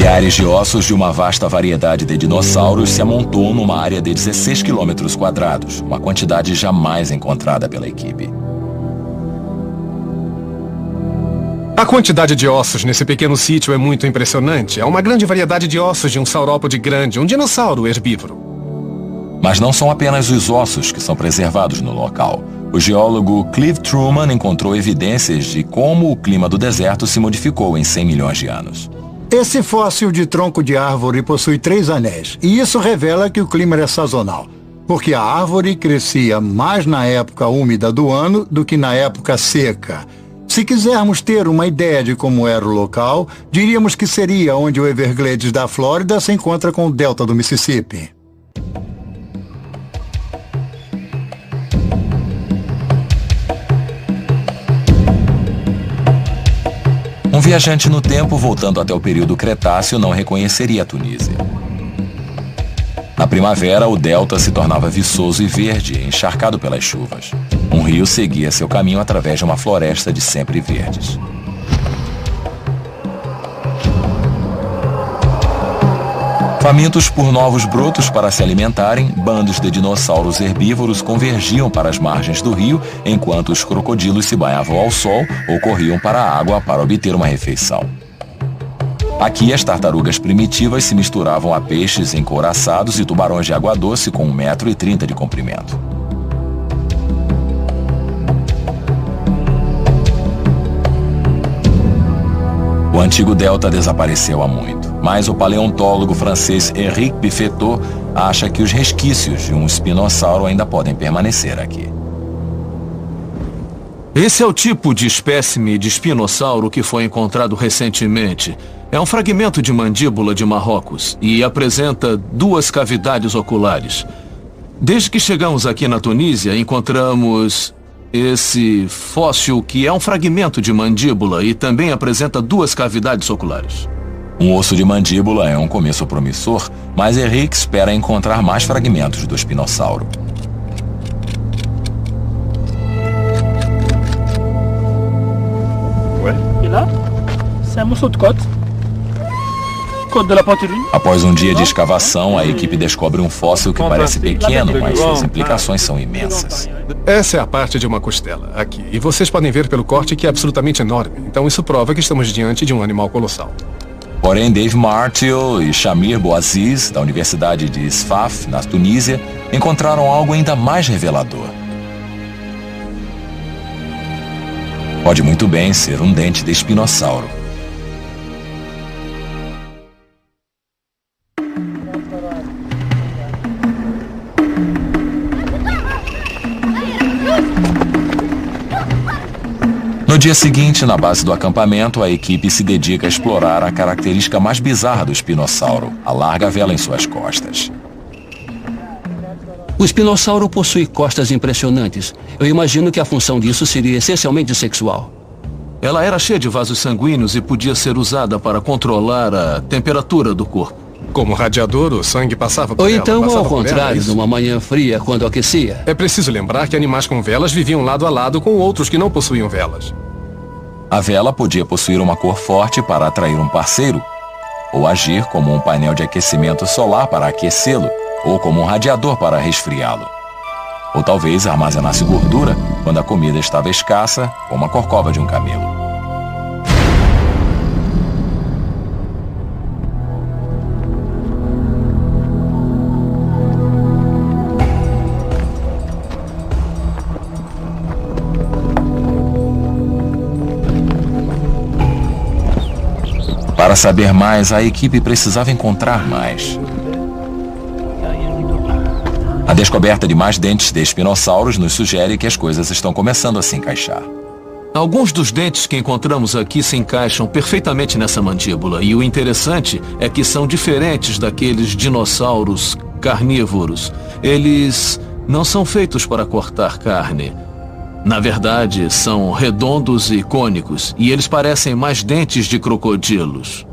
Milhares de ossos de uma vasta variedade de dinossauros se amontoam numa área de 16 quilômetros quadrados, uma quantidade jamais encontrada pela equipe. A quantidade de ossos nesse pequeno sítio é muito impressionante. Há uma grande variedade de ossos de um saurópode grande, um dinossauro herbívoro. Mas não são apenas os ossos que são preservados no local. O geólogo Clive Truman encontrou evidências de como o clima do deserto se modificou em 100 milhões de anos. Esse fóssil de tronco de árvore possui 3 anéis, e isso revela que o clima era sazonal, porque a árvore crescia mais na época úmida do ano do que na época seca. Se quisermos ter uma ideia de como era o local, diríamos que seria onde o Everglades da Flórida se encontra com o delta do Mississippi. Um viajante no tempo voltando até o período Cretáceo não reconheceria a Tunísia. Na primavera, o delta se tornava viçoso e verde, encharcado pelas chuvas. Um rio seguia seu caminho através de uma floresta de sempre verdes. Famintos por novos brotos para se alimentarem, bandos de dinossauros herbívoros convergiam para as margens do rio, enquanto os crocodilos se banhavam ao sol ou corriam para a água para obter uma refeição. Aqui, as tartarugas primitivas se misturavam a peixes encouraçados e tubarões de água doce com 1,30 m de comprimento. O antigo delta desapareceu há muito, mas o paleontólogo francês Henri Pifetot acha que os resquícios de um espinossauro ainda podem permanecer aqui. Esse é o tipo de espécime de espinossauro que foi encontrado recentemente. É um fragmento de mandíbula de Marrocos e apresenta 2 cavidades oculares. Desde que chegamos aqui na Tunísia, encontramos esse fóssil que é um fragmento de mandíbula e também apresenta 2 cavidades oculares. Um osso de mandíbula é um começo promissor, mas Henrique espera encontrar mais fragmentos do espinossauro. Et là, c'est un morceau de côte. Côte de la Panthéon. Após um dia de escavação, a equipe descobre um fóssil que parece pequeno, mas suas implicações são imensas. Essa é a parte de uma costela, aqui. E vocês podem ver pelo corte que é absolutamente enorme. Então isso prova que estamos diante de um animal colossal. Porém, Dave Martial e Shamir Bouaziz, da Universidade de Sfax, na Tunísia, encontraram algo ainda mais revelador. Pode muito bem ser um dente de espinossauro. No dia seguinte, na base do acampamento, a equipe se dedica a explorar a característica mais bizarra do espinossauro, a larga vela em suas costas. O espinossauro possui costas impressionantes. Eu imagino que a função disso seria essencialmente sexual. Ela era cheia de vasos sanguíneos e podia ser usada para controlar a temperatura do corpo. Como radiador, o sangue passava por Ou ela. então, Passava ao por ela, contrário, isso. numa manhã fria, quando aquecia. É preciso lembrar que animais com velas viviam lado a lado com outros que não possuíam velas. A vela podia possuir uma cor forte para atrair um parceiro, ou agir como um painel de aquecimento solar para aquecê-lo, ou como um radiador para resfriá-lo. Ou talvez armazenasse gordura quando a comida estava escassa, como a corcova de um camelo. Para saber mais, a equipe precisava encontrar mais. A descoberta de mais dentes de espinossauros nos sugere que as coisas estão começando a se encaixar. Alguns dos dentes que encontramos aqui se encaixam perfeitamente nessa mandíbula, e o interessante é que são diferentes daqueles dinossauros carnívoros. Eles não são feitos para cortar carne. Na verdade, são redondos e cônicos, e eles parecem mais dentes de crocodilos.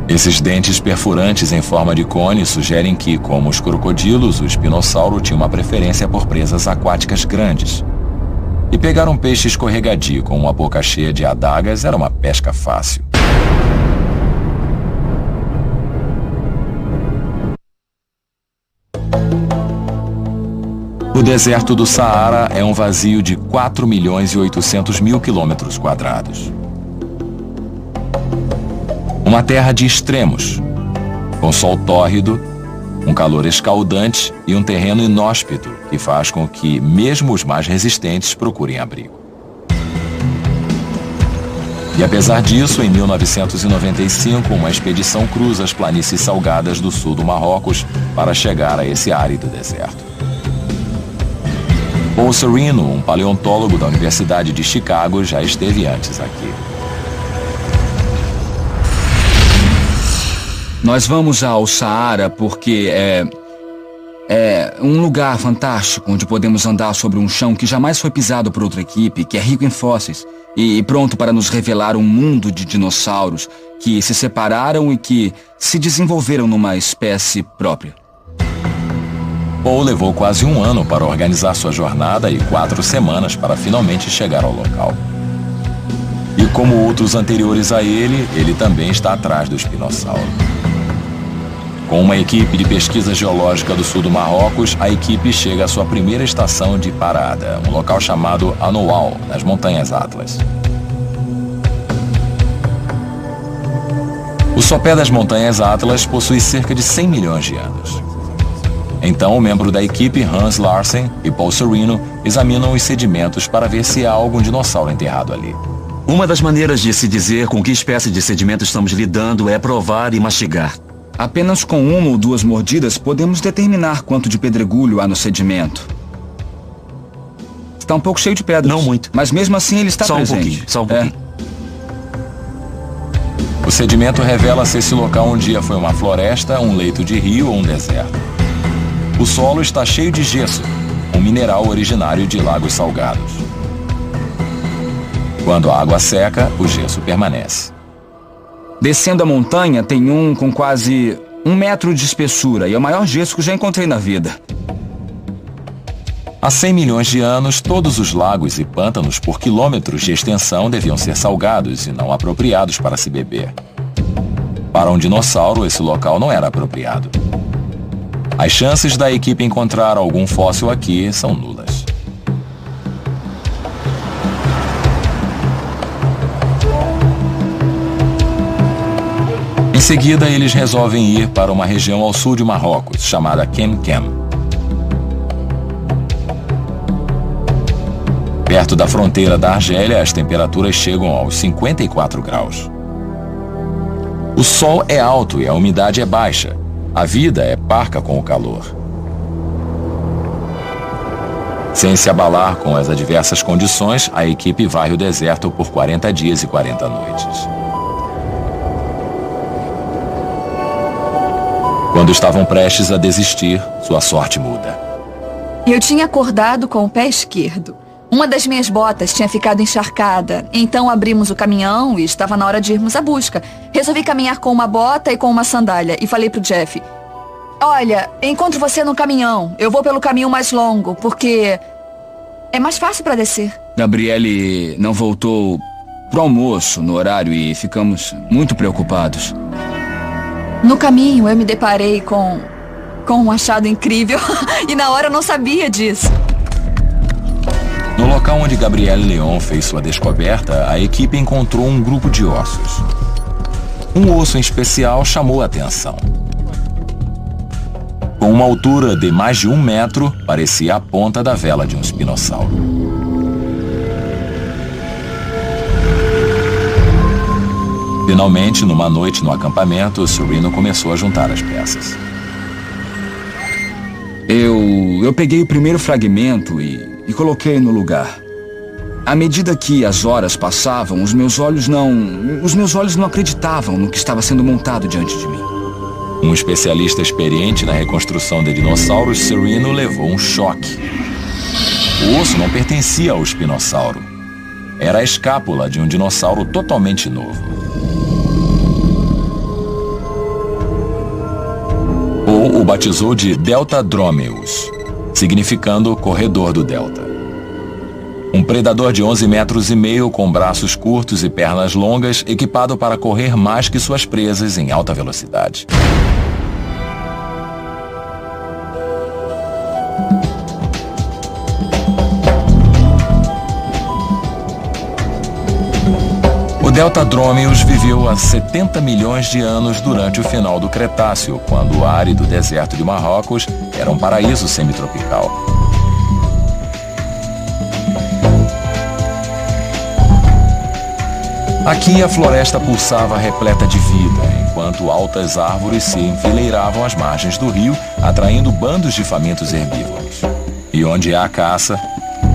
Esses dentes perfurantes em forma de cone sugerem que, como os crocodilos, o espinossauro tinha uma preferência por presas aquáticas grandes. E pegar um peixe escorregadio com uma boca cheia de adagas era uma pesca fácil. O deserto do Saara é um vazio de 4.800.000 quilômetros quadrados. Uma terra de extremos, com sol tórrido, um calor escaldante e um terreno inóspito que faz com que mesmo os mais resistentes procurem abrigo. E apesar disso, em 1995, uma expedição cruza as planícies salgadas do sul do Marrocos para chegar a esse árido deserto. Paul Sereno, um paleontólogo da Universidade de Chicago, já esteve antes aqui. Nós vamos ao Saara porque é um lugar fantástico onde podemos andar sobre um chão que jamais foi pisado por outra equipe, que é rico em fósseis e pronto para nos revelar um mundo de dinossauros que se separaram e que se desenvolveram numa espécie própria. Paul levou quase um ano para organizar sua jornada e 4 semanas para finalmente chegar ao local. E como outros anteriores a ele também está atrás do espinossauro. Com uma equipe de pesquisa geológica do sul do Marrocos, a equipe chega à sua primeira estação de parada, um local chamado Anoual, nas Montanhas Atlas. O sopé das Montanhas Atlas possui cerca de 100 milhões de anos. Então, o membro da equipe, Hans Larsen e Paul Sereno, examinam os sedimentos para ver se há algum dinossauro enterrado ali. Uma das maneiras de se dizer com que espécie de sedimento estamos lidando é provar e mastigar. Apenas com 1 ou 2 mordidas podemos determinar quanto de pedregulho há no sedimento. Está um pouco cheio de pedras. Não muito. Mas mesmo assim ele está presente. Só um pouquinho. O sedimento revela se esse local um dia foi uma floresta, um leito de rio ou um deserto. O solo está cheio de gesso, um mineral originário de lagos salgados. Quando a água seca, o gesso permanece. Descendo a montanha, tem um com quase 1 metro de espessura e é o maior gesso que já encontrei na vida. Há 100 milhões de anos, todos os lagos e pântanos por quilômetros de extensão deviam ser salgados e não apropriados para se beber. Para um dinossauro, esse local não era apropriado. As chances da equipe encontrar algum fóssil aqui são nulas. Em seguida, eles resolvem ir para uma região ao sul de Marrocos, chamada Kemkem. Perto da fronteira da Argélia, as temperaturas chegam aos 54 graus. O sol é alto e a umidade é baixa. A vida é parca com o calor. Sem se abalar com as adversas condições, a equipe varre o deserto por 40 dias e 40 noites. Quando estavam prestes a desistir, sua sorte muda. Eu tinha acordado com o pé esquerdo. Uma das minhas botas tinha ficado encharcada. Então abrimos o caminhão e estava na hora de irmos à busca. Resolvi caminhar com uma bota e com uma sandália. E falei pro Jeff: olha, encontro você no caminhão. Eu vou pelo caminho mais longo, porque é mais fácil para descer. Gabriele não voltou pro almoço no horário e ficamos muito preocupados. No caminho eu me deparei com um achado incrível. E na hora eu não sabia disso. No local onde Gabriele Leon fez sua descoberta, a equipe encontrou um grupo de ossos. Um osso em especial chamou a atenção. Com uma altura de mais de 1 metro, parecia a ponta da vela de um espinossauro. Finalmente, numa noite no acampamento, Sereno começou a juntar as peças. Eu peguei o primeiro fragmento e coloquei no lugar. À medida que as horas passavam, os meus olhos não acreditavam no que estava sendo montado diante de mim. Um especialista experiente na reconstrução de dinossauros, Sereno levou um choque. O osso não pertencia ao espinossauro. Era a escápula de um dinossauro totalmente novo. Ou o batizou de Deltadromeus, significando corredor do delta. Um predador de 11,5 metros com braços curtos e pernas longas, equipado para correr mais que suas presas em alta velocidade. O Deltadromeus viveu há 70 milhões de anos durante o final do Cretáceo, quando o árido deserto de Marrocos era um paraíso semitropical. Aqui a floresta pulsava repleta de vida, enquanto altas árvores se enfileiravam às margens do rio, atraindo bandos de famintos herbívoros. E onde há caça,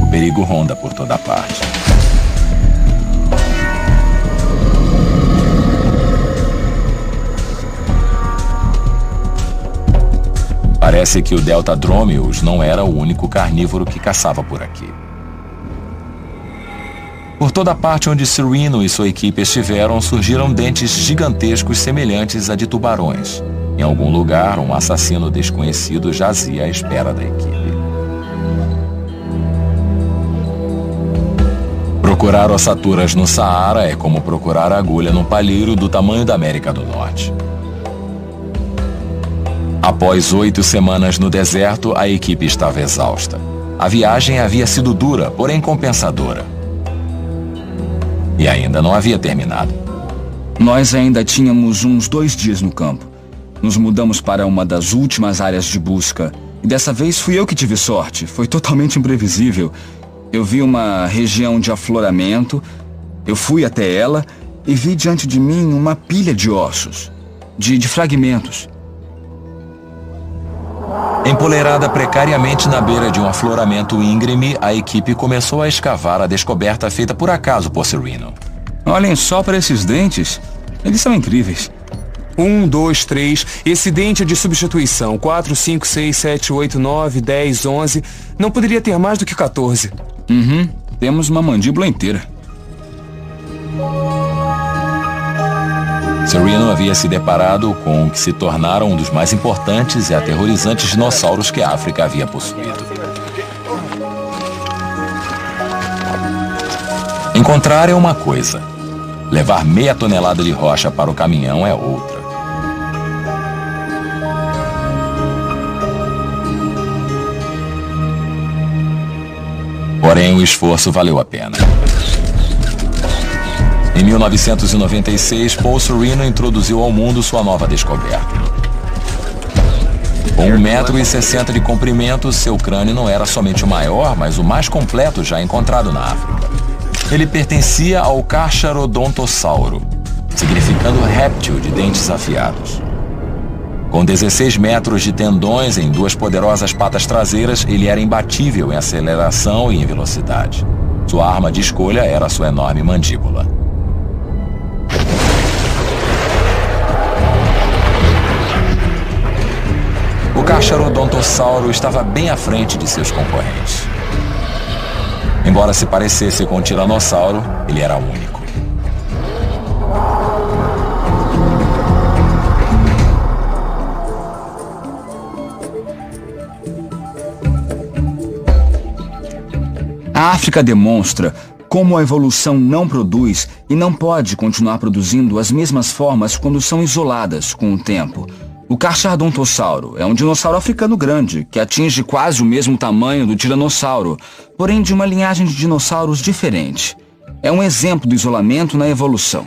o perigo ronda por toda parte. Parece que o Deltadromeus não era o único carnívoro que caçava por aqui. Por toda parte onde Sereno e sua equipe estiveram, surgiram dentes gigantescos semelhantes a de tubarões. Em algum lugar, um assassino desconhecido jazia à espera da equipe. Procurar ossaturas no Saara é como procurar agulha num palheiro do tamanho da América do Norte. Após 8 semanas no deserto, a equipe estava exausta. A viagem havia sido dura, porém compensadora. E ainda não havia terminado. Nós ainda tínhamos uns 2 dias no campo. Nos mudamos para uma das últimas áreas de busca. E dessa vez fui eu que tive sorte. Foi totalmente imprevisível. Eu vi uma região de afloramento. Eu fui até ela e vi diante de mim uma pilha de ossos. De fragmentos. Empoleirada precariamente na beira de um afloramento íngreme, a equipe começou a escavar a descoberta feita por acaso por Sereno. Olhem só para esses dentes. Eles são incríveis. 1, 2, 3. Esse dente é de substituição. 4, 5, 6, 7, 8, 9, 10, 11. Não poderia ter mais do que 14. Temos uma mandíbula inteira. Sereno havia se deparado com o que se tornaram um dos mais importantes e aterrorizantes dinossauros que a África havia possuído. Encontrar é uma coisa. Levar meia tonelada de rocha para o caminhão é outra. Porém, o esforço valeu a pena. Em 1996, Paul Sereno introduziu ao mundo sua nova descoberta. Com 1,60 m de comprimento, seu crânio não era somente o maior, mas o mais completo já encontrado na África. Ele pertencia ao Carcharodontosauro, significando réptil de dentes afiados. Com 16 metros de tendões em 2 poderosas patas traseiras, ele era imbatível em aceleração e em velocidade. Sua arma de escolha era sua enorme mandíbula. O Carcharodontosauro estava bem à frente de seus concorrentes. Embora se parecesse com o tiranossauro, ele era único. A África demonstra como a evolução não produz e não pode continuar produzindo as mesmas formas quando são isoladas com o tempo. O Carcharodontosauro é um dinossauro africano grande, que atinge quase o mesmo tamanho do tiranossauro, porém de uma linhagem de dinossauros diferente. É um exemplo do isolamento na evolução.